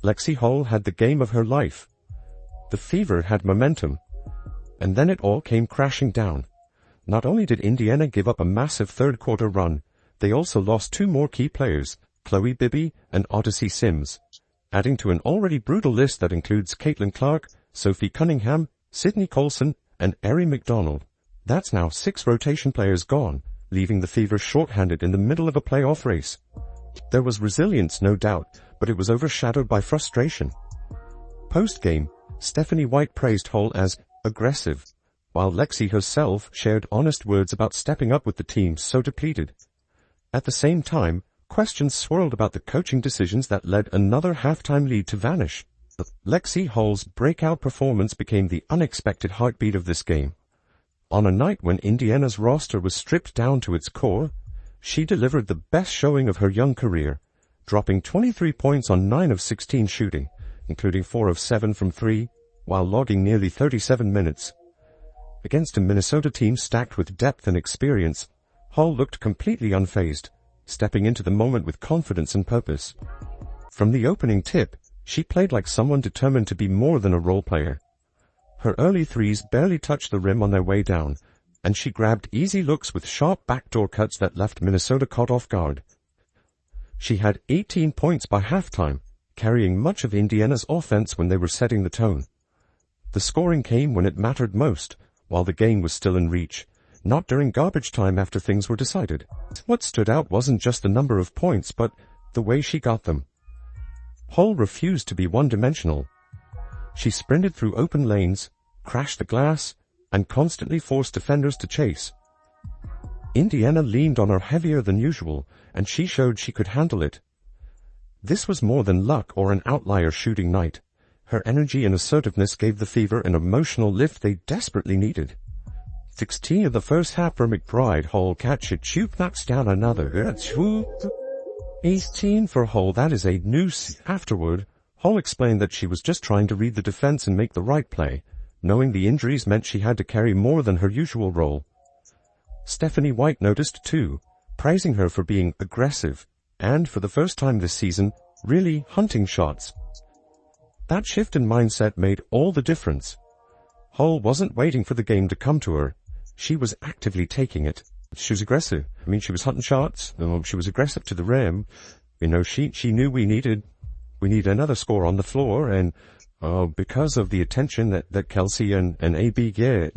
Lexie Hull had the game of her life. The Fever had momentum. And then it all came crashing down. Not only did Indiana give up a massive third-quarter run, they also lost two more key players, Chloe Bibby and Odyssey Sims, adding to an already brutal list that includes Caitlin Clark, Sophie Cunningham, Sydney Colson, and Erin McDonald. That's now 6 rotation players gone, leaving the Fever short-handed in the middle of a playoff race. There was resilience, no doubt, but it was overshadowed by frustration. Post-game, Stephanie White praised Hull as aggressive, while Lexie herself shared honest words about stepping up with the team so depleted. At the same time, questions swirled about the coaching decisions that led another halftime lead to vanish. Lexie Hull's breakout performance became the unexpected heartbeat of this game. On a night when Indiana's roster was stripped down to its core, she delivered the best showing of her young career, dropping 23 points on 9 of 16 shooting, including 4 of 7 from 3, while logging nearly 37 minutes. Against a Minnesota team stacked with depth and experience, Hull looked completely unfazed, stepping into the moment with confidence and purpose. From the opening tip, she played like someone determined to be more than a role player. Her early threes barely touched the rim on their way down, and she grabbed easy looks with sharp backdoor cuts that left Minnesota caught off guard. She had 18 points by halftime, carrying much of Indiana's offense when they were setting the tone. The scoring came when it mattered most, while the game was still in reach, not during garbage time after things were decided. What stood out wasn't just the number of points, but the way she got them. Hull refused to be one-dimensional. She sprinted through open lanes, crashed the glass, and constantly forced defenders to chase. Indiana leaned on her heavier than usual, and she showed she could handle it. This was more than luck or an outlier shooting night. Her energy and assertiveness gave the Fever an emotional lift they desperately needed. 16 of the first half for McBride, Hull catch it, Chup knocks down another. 18 for Hull, that is a noose. Afterward, Hull explained that she was just trying to read the defense and make the right play, knowing the injuries meant she had to carry more than her usual role. Stephanie White noticed too, praising her for being aggressive, and for the first time this season, really hunting shots. That shift in mindset made all the difference. Hull wasn't waiting for the game to come to her. She was actively taking it. She was aggressive. I mean, she was hunting shots. She was aggressive to the rim. She knew we needed another score on the floor, and because of the attention that Kelsey and AB get,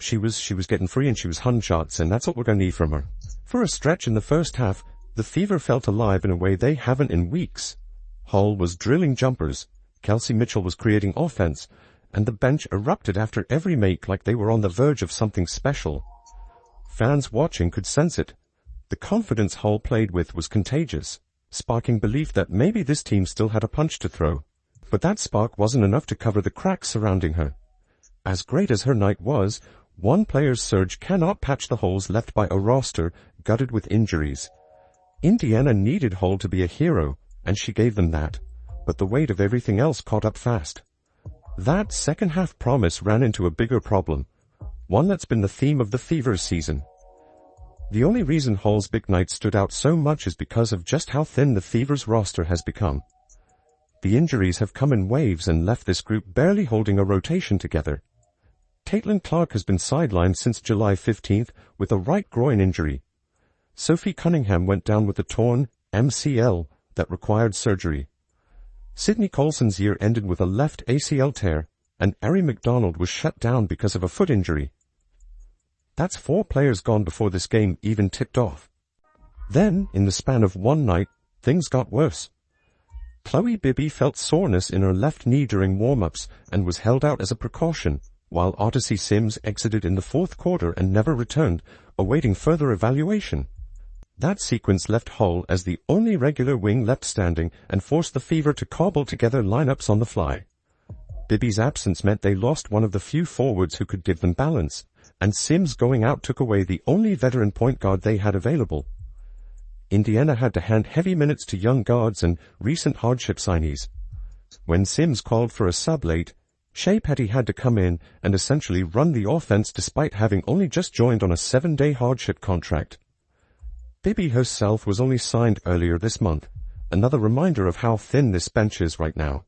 she was getting free and she was hunting shots, and that's what we're going to need from her. For a stretch in the first half, the Fever felt alive in a way they haven't in weeks. Hull was drilling jumpers. Kelsey Mitchell was creating offense, and the bench erupted after every make like they were on the verge of something special. Fans watching could sense it. The confidence Hull played with was contagious, sparking belief that maybe this team still had a punch to throw. But that spark wasn't enough to cover the cracks surrounding her. As great as her night was, one player's surge cannot patch the holes left by a roster gutted with injuries. Indiana needed Hull to be a hero, and she gave them that, but the weight of everything else caught up fast. That second-half promise ran into a bigger problem, one that's been the theme of the Fever's season. The only reason Hull's big night stood out so much is because of just how thin the Fever's roster has become. The injuries have come in waves and left this group barely holding a rotation together. Caitlin Clark has been sidelined since July 15th with a right groin injury. Sophie Cunningham went down with a torn MCL that required surgery. Sydney Colson's year ended with a left ACL tear, and Erin McDonald was shut down because of a foot injury. That's 4 players gone before this game even tipped off. Then, in the span of one night, things got worse. Chloe Bibby felt soreness in her left knee during warm-ups and was held out as a precaution, while Odyssey Sims exited in the fourth quarter and never returned, awaiting further evaluation. That sequence left Hull as the only regular wing left standing and forced the Fever to cobble together lineups on the fly. Bibby's absence meant they lost one of the few forwards who could give them balance, and Sims going out took away the only veteran point guard they had available. Indiana had to hand heavy minutes to young guards and recent hardship signees. When Sims called for a sub late, Shea Petty had to come in and essentially run the offense despite having only just joined on a 7-day hardship contract. Bibby herself was only signed earlier this month, another reminder of how thin this bench is right now.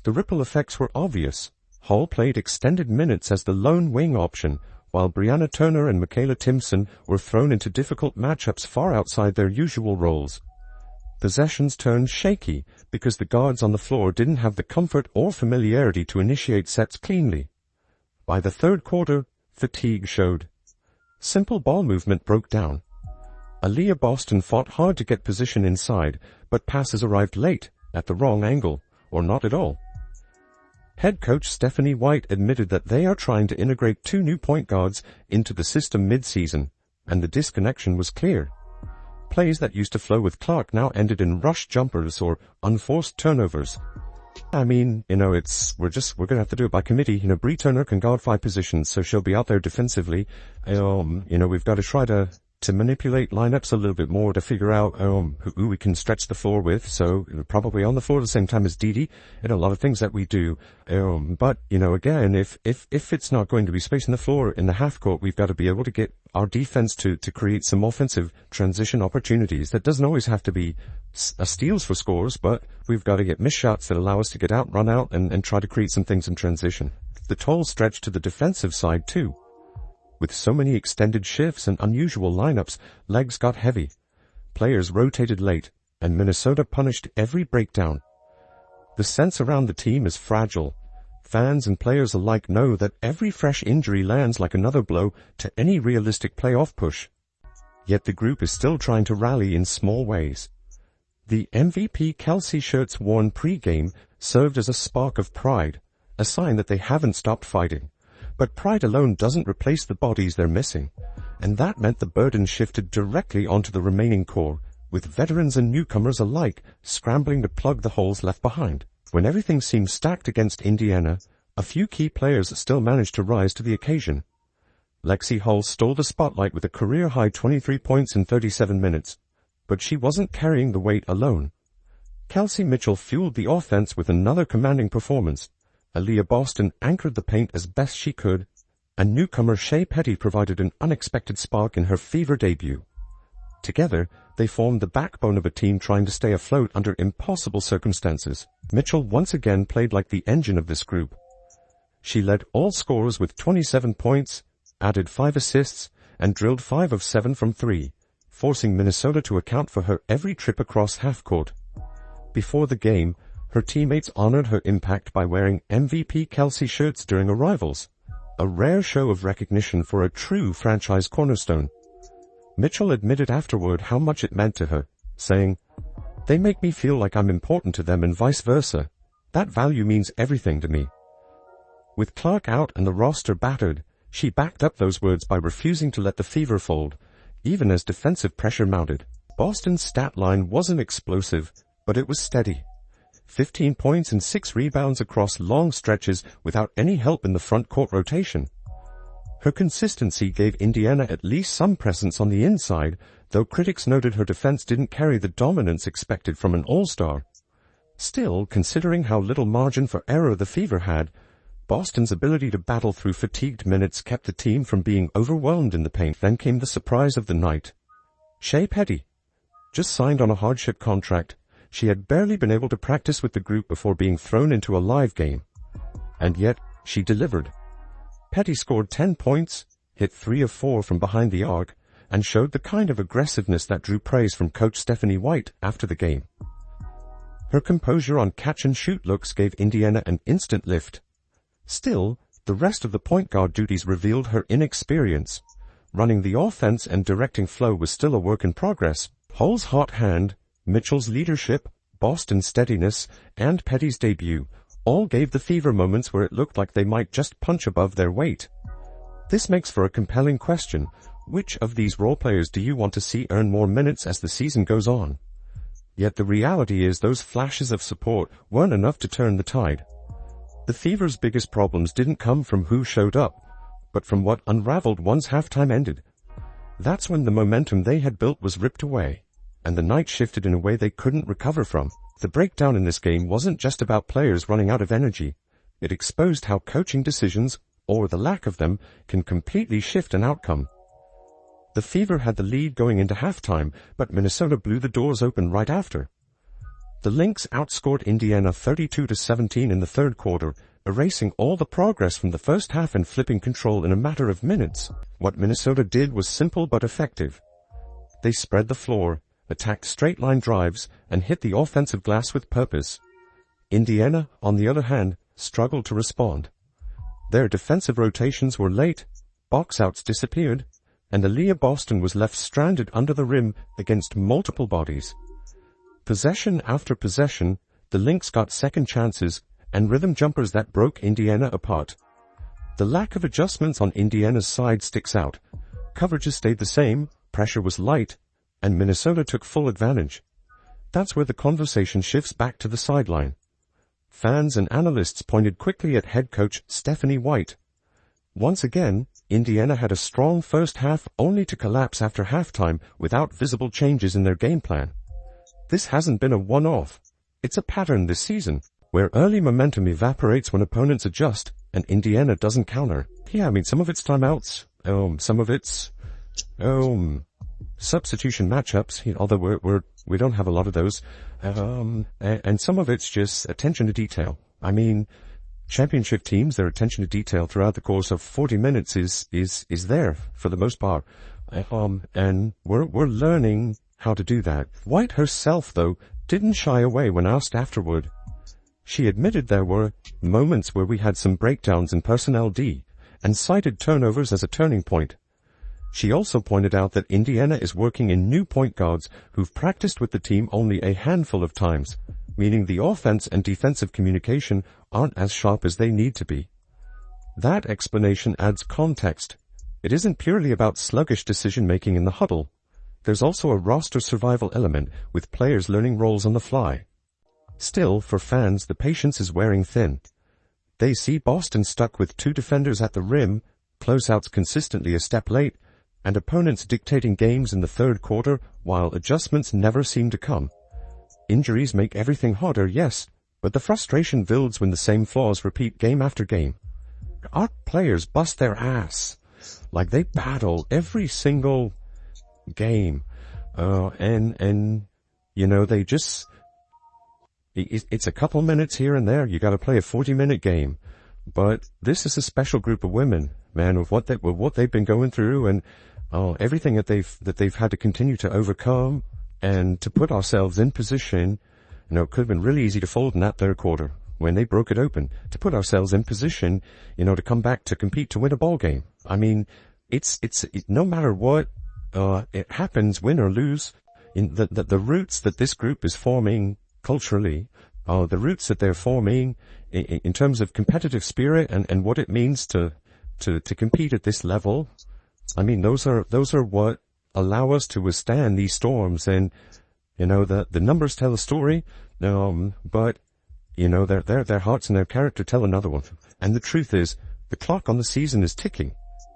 The ripple effects were obvious. Hull played extended minutes as the lone wing option, while Brianna Turner and Michaela Timpson were thrown into difficult matchups far outside their usual roles. Possessions turned shaky because the guards on the floor didn't have the comfort or familiarity to initiate sets cleanly. By the third quarter, fatigue showed. Simple ball movement broke down. Aaliyah Boston fought hard to get position inside, but passes arrived late, at the wrong angle, or not at all. Head coach Stephanie White admitted that they are trying to integrate 2 new point guards into the system mid-season, and the disconnection was clear. Plays that used to flow with Clark now ended in rush jumpers or unforced turnovers. I mean, we're gonna have to do it by committee. Bree Turner can guard 5 positions, so she'll be out there defensively. We've got to try to manipulate lineups a little bit more to figure out who we can stretch the floor with. So probably on the floor at the same time as Dee Dee. A lot of things that we do. But again, if it's not going to be space in the floor in the half court, we've got to be able to get our defense to create some offensive transition opportunities. That doesn't always have to be steals for scores, but we've got to get missed shots that allow us to get out, run out, and try to create some things in transition. The toll stretched to the defensive side too. With so many extended shifts and unusual lineups, legs got heavy. Players rotated late, and Minnesota punished every breakdown. The sense around the team is fragile. Fans and players alike know that every fresh injury lands like another blow to any realistic playoff push. Yet the group is still trying to rally in small ways. The MVP Kelsey shirts worn pre-game served as a spark of pride, a sign that they haven't stopped fighting. But pride alone doesn't replace the bodies they're missing, and that meant the burden shifted directly onto the remaining core, with veterans and newcomers alike scrambling to plug the holes left behind. When everything seemed stacked against Indiana, a few key players still managed to rise to the occasion. Lexie Hull stole the spotlight with a career-high 23 points in 37 minutes, but she wasn't carrying the weight alone. Kelsey Mitchell fueled the offense with another commanding performance. Aaliyah Boston anchored the paint as best she could, and newcomer Shea Petty provided an unexpected spark in her Fever debut. Together, they formed the backbone of a team trying to stay afloat under impossible circumstances. Mitchell once again played like the engine of this group. She led all scorers with 27 points, added 5 assists, and drilled 5 of 7 from 3, forcing Minnesota to account for her every trip across half-court. Before the game, her teammates honored her impact by wearing MVP Kelsey shirts during arrivals, a rare show of recognition for a true franchise cornerstone. Mitchell admitted afterward how much it meant to her, saying, "They make me feel like I'm important to them and vice versa. That value means everything to me." With Clark out and the roster battered, she backed up those words by refusing to let the Fever fold, even as defensive pressure mounted. Boston's stat line wasn't explosive, but it was steady. 15 points and 6 rebounds across long stretches without any help in the front court rotation. Her consistency gave Indiana at least some presence on the inside, though critics noted her defense didn't carry the dominance expected from an all-star. Still, considering how little margin for error the Fever had, Boston's ability to battle through fatigued minutes kept the team from being overwhelmed in the paint. Then came the surprise of the night. Shea Petty. Just signed on a hardship contract, she had barely been able to practice with the group before being thrown into a live game. And yet, she delivered. Petty scored 10 points, hit 3 of 4 from behind the arc, and showed the kind of aggressiveness that drew praise from coach Stephanie White after the game. Her composure on catch-and-shoot looks gave Indiana an instant lift. Still, the rest of the point guard duties revealed her inexperience. Running the offense and directing flow was still a work in progress. Hull's hot hand, Mitchell's leadership, Boston's steadiness, and Petty's debut all gave the Fever moments where it looked like they might just punch above their weight. This makes for a compelling question. Which of these role players do you want to see earn more minutes as the season goes on? Yet the reality is those flashes of support weren't enough to turn the tide. The Fever's biggest problems didn't come from who showed up, but from what unraveled once halftime ended. That's when the momentum they had built was ripped away, and the night shifted in a way they couldn't recover from. The breakdown in this game wasn't just about players running out of energy. It exposed how coaching decisions, or the lack of them, can completely shift an outcome. The Fever had the lead going into halftime, but Minnesota blew the doors open right after. The Lynx outscored Indiana 32-17 in the third quarter, erasing all the progress from the first half and flipping control in a matter of minutes. What Minnesota did was simple but effective. They spread the floor, attacked straight-line drives, and hit the offensive glass with purpose. Indiana, on the other hand, struggled to respond. Their defensive rotations were late, box-outs disappeared, and Aaliyah Boston was left stranded under the rim against multiple bodies. Possession after possession, the Lynx got second chances and rhythm jumpers that broke Indiana apart. The lack of adjustments on Indiana's side sticks out. Coverages stayed the same, pressure was light, and Minnesota took full advantage. That's where the conversation shifts back to the sideline. Fans and analysts pointed quickly at head coach Stephanie White. Once again, Indiana had a strong first half only to collapse after halftime without visible changes in their game plan. This hasn't been a one-off. It's a pattern this season, where early momentum evaporates when opponents adjust, and Indiana doesn't counter. Yeah, I mean, some of it's timeouts, some of it's, substitution matchups, although we don't have a lot of those, and some of it's just attention to detail. I mean, championship teams, their attention to detail throughout the course of 40 minutes is there for the most part, and we're learning how to do that. White herself, though, didn't shy away when asked afterward. She admitted there were moments where we had some breakdowns in personnel D, and cited turnovers as a turning point. She also pointed out that Indiana is working in new point guards who've practiced with the team only a handful of times, meaning the offense and defensive communication aren't as sharp as they need to be. That explanation adds context. It isn't purely about sluggish decision-making in the huddle. There's also a roster survival element, with players learning roles on the fly. Still, for fans, the patience is wearing thin. They see Boston stuck with two defenders at the rim, closeouts consistently a step late, and opponents dictating games in the third quarter while adjustments never seem to come. Injuries make everything harder, yes, but the frustration builds when the same flaws repeat game after game. Our players bust their ass, like they battle every single game, and they just, it's a couple minutes here and there. You got to play a 40-minute game, but this is a special group of women, man, with what they've been going through, and everything that they've had to continue to overcome, and to put ourselves in position. It could have been really easy to fold in that third quarter when they broke it open, to put ourselves in position, to come back to compete to win a ball game. I mean, it's no matter what. It happens, win or lose, in the roots that this group is forming culturally, the roots that they're forming in terms of competitive spirit and what it means to compete at this level. I mean, those are what allow us to withstand these storms, and, the numbers tell a story, but, their hearts and their character tell another one. And the truth is, the clock on the season is ticking.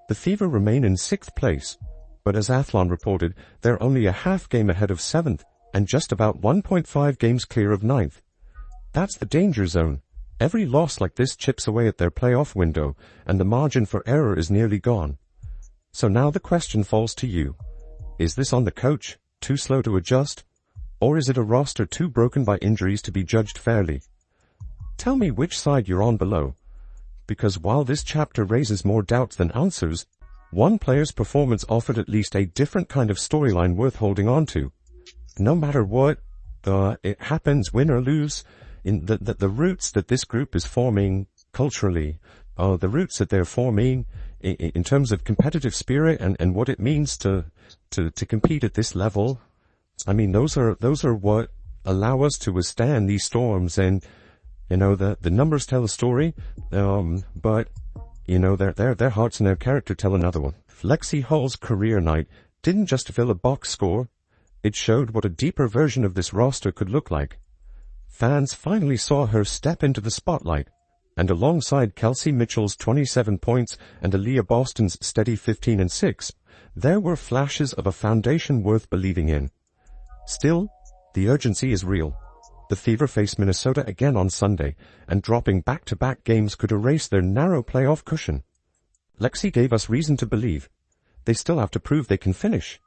The Fever remain in 6th place. But as Athlon reported, they're only a half game ahead of 7th, and just about 1.5 games clear of 9th. That's the danger zone. Every loss like this chips away at their playoff window, and the margin for error is nearly gone. So now the question falls to you. Is this on the coach, too slow to adjust? Or is it a roster too broken by injuries to be judged fairly? Tell me which side you're on below. Because while this chapter raises more doubts than answers, one player's performance offered at least a different kind of storyline worth holding on to. No matter what, it happens, win or lose, in the roots that this group is forming culturally, the roots that they're forming in terms of competitive spirit and what it means to compete at this level. I mean, those are what allow us to withstand these storms, and, the numbers tell a story, but their hearts and their character tell another one. Lexie Hall's career night didn't just fill a box score. It showed what a deeper version of this roster could look like. Fans finally saw her step into the spotlight, and alongside Kelsey Mitchell's 27 points and Aaliyah Boston's steady 15 and 6, there were flashes of a foundation worth believing in. Still, the urgency is real. The Fever face Minnesota again on Sunday, and dropping back-to-back games could erase their narrow playoff cushion. Lexie gave us reason to believe. They still have to prove they can finish.